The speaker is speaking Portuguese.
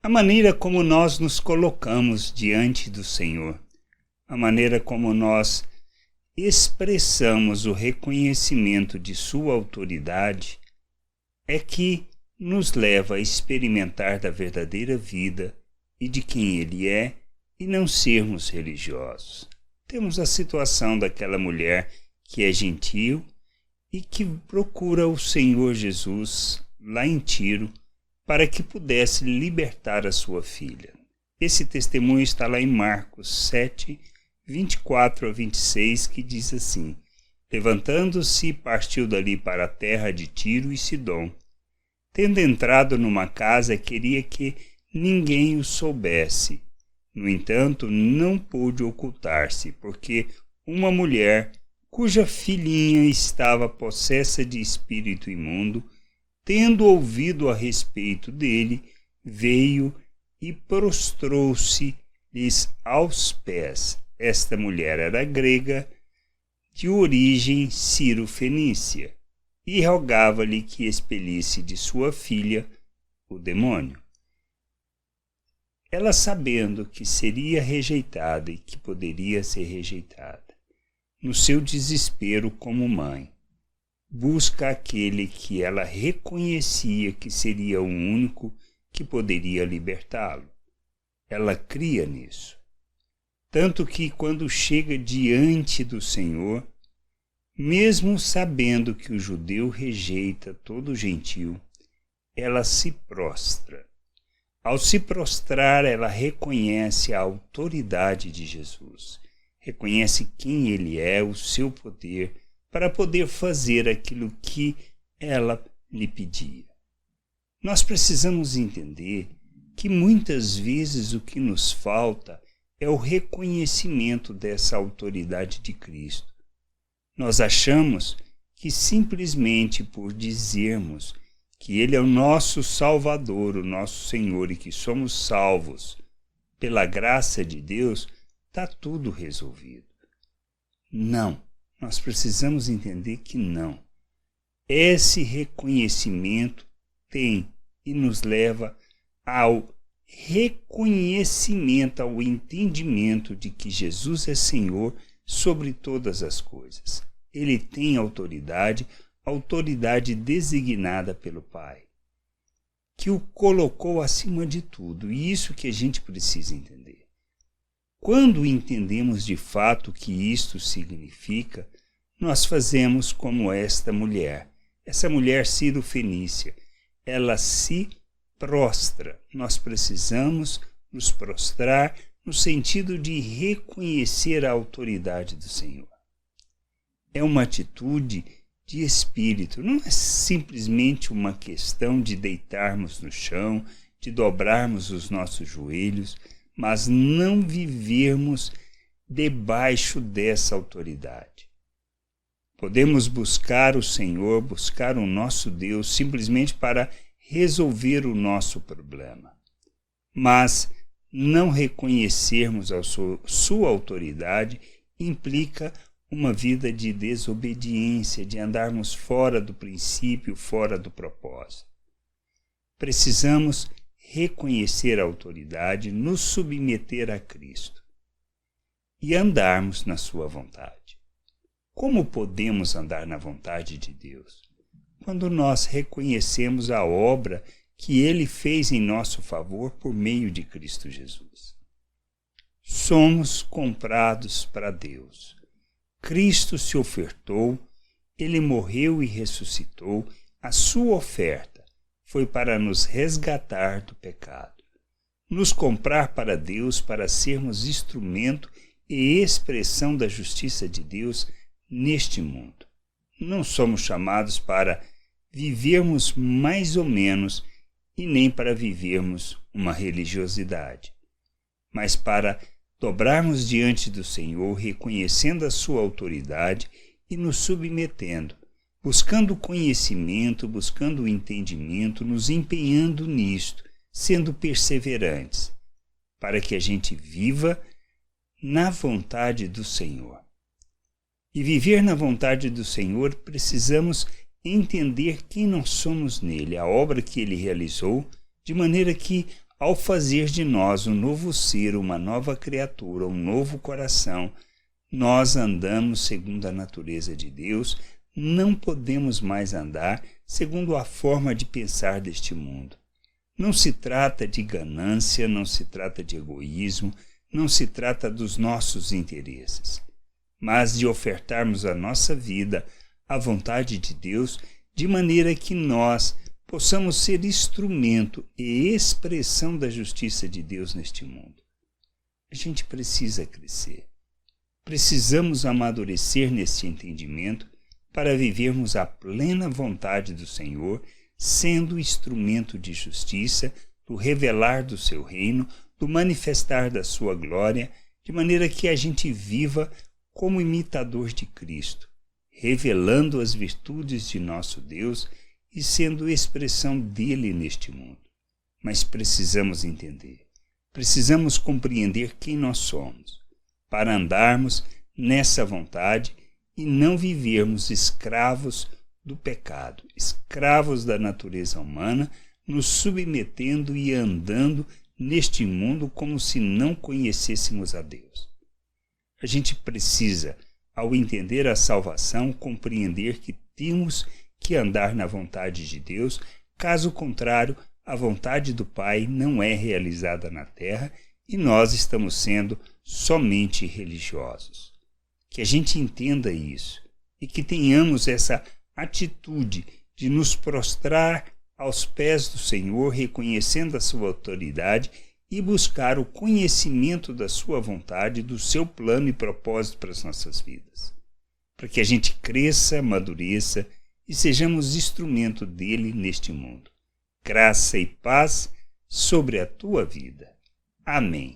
A maneira como nós nos colocamos diante do Senhor, a maneira como nós expressamos o reconhecimento de sua autoridade, é que nos leva a experimentar da verdadeira vida e de quem Ele é e não sermos religiosos. Temos a situação daquela mulher que é gentil e que procura o Senhor Jesus lá em Tiro para que pudesse libertar a sua filha. Esse testemunho está lá em Marcos 7, 24 a 26, que diz assim: levantando-se, partiu dali para a terra de Tiro e Sidom. Tendo entrado numa casa, queria que ninguém o soubesse. No entanto, não pôde ocultar-se, porque uma mulher, cuja filhinha estava possessa de espírito imundo, tendo ouvido a respeito dele, veio e prostrou-se-lhes aos pés. Esta mulher era grega, de origem ciro-fenícia, e rogava-lhe que expelisse de sua filha o demônio. Ela, sabendo que seria rejeitada e que poderia ser rejeitada, no seu desespero como mãe, busca aquele que ela reconhecia que seria o único que poderia libertá-lo. Ela cria nisso. Tanto que, quando chega diante do Senhor, mesmo sabendo que o judeu rejeita todo gentil, ela se prostra. Ao se prostrar, ela reconhece a autoridade de Jesus, reconhece quem Ele é, o seu poder, para poder fazer aquilo que ela lhe pedia. Nós precisamos entender que muitas vezes o que nos falta é o reconhecimento dessa autoridade de Cristo. Nós achamos que simplesmente por dizermos que Ele é o nosso Salvador, o nosso Senhor, e que somos salvos pela graça de Deus, está tudo resolvido. Não, nós precisamos entender que não. Esse reconhecimento tem e nos leva ao reconhecimento, ao entendimento de que Jesus é Senhor sobre todas as coisas. Ele tem autoridade designada pelo Pai, que o colocou acima de tudo, e isso que a gente precisa entender. Quando entendemos de fato o que isto significa, nós fazemos como esta mulher ciro-fenícia, ela se prostra. Nós precisamos nos prostrar no sentido de reconhecer a autoridade do Senhor. É uma atitude de espírito, não é simplesmente uma questão de deitarmos no chão, de dobrarmos os nossos joelhos, mas não vivermos debaixo dessa autoridade. Podemos buscar o Senhor, buscar o nosso Deus, simplesmente para resolver o nosso problema, mas não reconhecermos a sua autoridade implica uma vida de desobediência, de andarmos fora do princípio, fora do propósito. Precisamos reconhecer a autoridade, nos submeter a Cristo e andarmos na sua vontade. Como podemos andar na vontade de Deus? Quando nós reconhecemos a obra que Ele fez em nosso favor por meio de Cristo Jesus. Somos comprados para Deus. Cristo se ofertou, Ele morreu e ressuscitou, a sua oferta foi para nos resgatar do pecado, nos comprar para Deus, para sermos instrumento e expressão da justiça de Deus neste mundo. Não somos chamados para vivermos mais ou menos e nem para vivermos uma religiosidade, mas para dobrarmos diante do Senhor, reconhecendo a sua autoridade e nos submetendo, buscando o conhecimento, buscando o entendimento, nos empenhando nisto, sendo perseverantes, para que a gente viva na vontade do Senhor. E viver na vontade do Senhor, precisamos entender quem nós somos nele, a obra que ele realizou, de maneira que, ao fazer de nós um novo ser, uma nova criatura, um novo coração, nós andamos segundo a natureza de Deus, não podemos mais andar segundo a forma de pensar deste mundo. Não se trata de ganância, não se trata de egoísmo, não se trata dos nossos interesses, mas de ofertarmos a nossa vida à vontade de Deus, de maneira que nós possamos ser instrumento e expressão da justiça de Deus neste mundo. A gente precisa crescer. Precisamos amadurecer neste entendimento para vivermos a plena vontade do Senhor, sendo instrumento de justiça, do revelar do seu reino, do manifestar da sua glória, de maneira que a gente viva como imitador de Cristo, revelando as virtudes de nosso Deus e sendo expressão dele neste mundo. Mas precisamos entender, precisamos compreender quem nós somos, para andarmos nessa vontade e não vivermos escravos do pecado, escravos da natureza humana, nos submetendo e andando neste mundo como se não conhecêssemos a Deus. A gente precisa, ao entender a salvação, compreender que temos que andar na vontade de Deus, caso contrário, a vontade do Pai não é realizada na terra e nós estamos sendo somente religiosos. Que a gente entenda isso e que tenhamos essa atitude de nos prostrar aos pés do Senhor, reconhecendo a sua autoridade e buscar o conhecimento da sua vontade, do seu plano e propósito para as nossas vidas. Para que a gente cresça, amadureça e sejamos instrumento dele neste mundo. Graça e paz sobre a tua vida. Amém.